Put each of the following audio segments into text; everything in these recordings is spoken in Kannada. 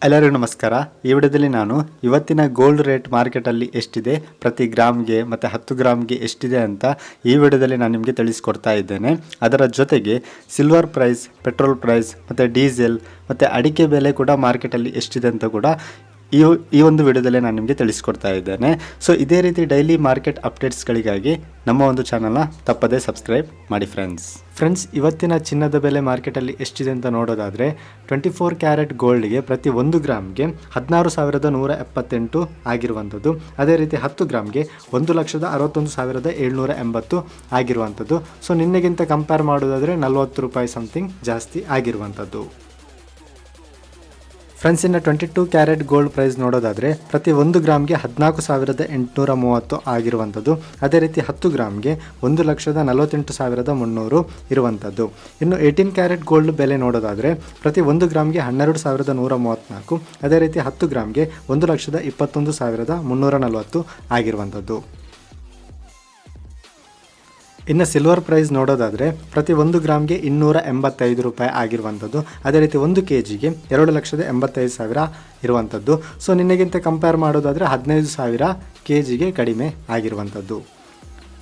ಎಲ್ಲರಿಗೂ ನಮಸ್ಕಾರ. ಈ ವಿಡಿಯೋದಲ್ಲಿ ನಾನು ಇವತ್ತಿನ ಗೋಲ್ಡ್ ರೇಟ್ ಮಾರ್ಕೆಟಲ್ಲಿ ಎಷ್ಟಿದೆ, ಪ್ರತಿ ಗ್ರಾಮ್ಗೆ ಮತ್ತು 10 ಗ್ರಾಮ್ಗೆ ಎಷ್ಟಿದೆ ಅಂತ ಈ ವಿಡಿಯೋದಲ್ಲಿ ನಾನು ನಿಮಗೆ ತಿಳಿಸ್ಕೊಡ್ತಾ ಇದ್ದೇನೆ. ಅದರ ಜೊತೆಗೆ ಸಿಲ್ವರ್ ಪ್ರೈಸ್, ಪೆಟ್ರೋಲ್ ಪ್ರೈಸ್ ಮತ್ತು ಡೀಸೆಲ್ ಮತ್ತು ಅಡಿಕೆ ಬೆಲೆ ಕೂಡ ಮಾರ್ಕೆಟಲ್ಲಿ ಎಷ್ಟಿದೆ ಅಂತ ಕೂಡ ಈ ಒಂದು ವಿಡಿಯೋದಲ್ಲಿ ನಾನು ನಿಮಗೆ ತಿಳಿಸ್ಕೊಡ್ತಾ ಇದ್ದೇನೆ. ಸೊ ಇದೇ ರೀತಿ ಡೈಲಿ ಮಾರ್ಕೆಟ್ ಅಪ್ಡೇಟ್ಸ್ಗಳಿಗಾಗಿ ನಮ್ಮ ಒಂದು ಚಾನಲ್ನ ತಪ್ಪದೇ ಸಬ್ಸ್ಕ್ರೈಬ್ ಮಾಡಿ ಫ್ರೆಂಡ್ಸ್. ಇವತ್ತಿನ ಚಿನ್ನದ ಬೆಲೆ ಮಾರ್ಕೆಟಲ್ಲಿ ಎಷ್ಟಿದೆ ಅಂತ ನೋಡೋದಾದರೆ 24 ಕ್ಯಾರೆಟ್ ಗೋಲ್ಡ್ಗೆ ಪ್ರತಿ 1 ಗ್ರಾಮ್ಗೆ 16,178 ಆಗಿರುವಂಥದ್ದು. ಅದೇ ರೀತಿ 10 ಗ್ರಾಮ್ಗೆ 1,61,780 ಆಗಿರುವಂಥದ್ದು. ಸೊ ನಿನ್ನೆಗಿಂತ ಕಂಪೇರ್ ಮಾಡೋದಾದರೆ 40 ರೂಪಾಯಿ ಸಮಥಿಂಗ್ ಜಾಸ್ತಿ ಆಗಿರುವಂಥದ್ದು. ಫ್ರೆಂಡ್ಸ್, ಇನ್ನು 22 ಕ್ಯಾರೆಟ್ ಗೋಲ್ಡ್ ಪ್ರೈಸ್ ನೋಡೋದಾದರೆ ಪ್ರತಿ 1 ಗ್ರಾಮ್ಗೆ 14,830 ಆಗಿರುವಂಥದ್ದು. ಅದೇ ರೀತಿ 10 ಗ್ರಾಮ್ಗೆ 1,48,300 ಇರುವಂಥದ್ದು. ಇನ್ನು 18 ಕ್ಯಾರೆಟ್ ಗೋಲ್ಡ್ ಬೆಲೆ ನೋಡೋದಾದರೆ ಪ್ರತಿ 1 ಗ್ರಾಮ್ಗೆ 12,134. ಅದೇ ರೀತಿ 10 ಗ್ರಾಮ್ಗೆ 1,21,340 ಆಗಿರುವಂಥದ್ದು. ಇನ್ನು ಸಿಲ್ವರ್ ಪ್ರೈಸ್ ನೋಡೋದಾದರೆ ಪ್ರತಿ 1 ಗ್ರಾಮ್ಗೆ 285 ರೂಪಾಯಿ ಆಗಿರುವಂಥದ್ದು. ಅದೇ ರೀತಿ 1 kgಗೆ 2,85,000 ಇರುವಂಥದ್ದು. ಸೊ ನಿನ್ನೆಗಿಂತ ಕಂಪೇರ್ ಮಾಡೋದಾದರೆ 15,000 kgಗೆ ಕಡಿಮೆ ಆಗಿರುವಂಥದ್ದು.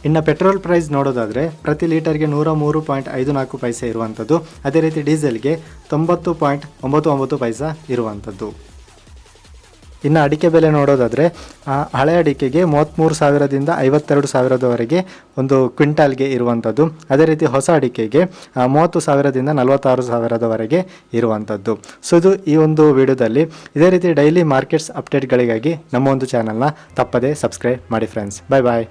ಇನ್ನು ಪೆಟ್ರೋಲ್ ಪ್ರೈಸ್ ನೋಡೋದಾದರೆ ಪ್ರತಿ ಲೀಟರ್ಗೆ 103.54 ಪೈಸೆ ಇರುವಂಥದ್ದು. ಅದೇ ರೀತಿ ಡೀಸೆಲ್ಗೆ 90.99 ಪೈಸೆ ಇರುವಂಥದ್ದು. ಇನ್ನು ಅಡಿಕೆ ಬೆಲೆ ನೋಡೋದಾದರೆ ಹಳೆ ಅಡಿಕೆಗೆ 33,000ದಿಂದ 52,000ದವರೆಗೆ ಒಂದು ಕ್ವಿಂಟಾಲ್ಗೆ ಇರುವಂಥದ್ದು. ಅದೇ ರೀತಿ ಹೊಸ ಅಡಿಕೆಗೆ 30,000ದಿಂದ 46,000ದವರೆಗೆ ಇರುವಂಥದ್ದು. ಸೊ ಇದು ಈ ಒಂದು ವಿಡಿಯೋದಲ್ಲಿ. ಇದೇ ರೀತಿ ಡೈಲಿ ಮಾರ್ಕೆಟ್ಸ್ ಅಪ್ಡೇಟ್ಗಳಿಗಾಗಿ ನಮ್ಮ ಒಂದು ಚಾನಲ್ನ ತಪ್ಪದೇ ಸಬ್ಸ್ಕ್ರೈಬ್ ಮಾಡಿ ಫ್ರೆಂಡ್ಸ್. ಬಾಯ್.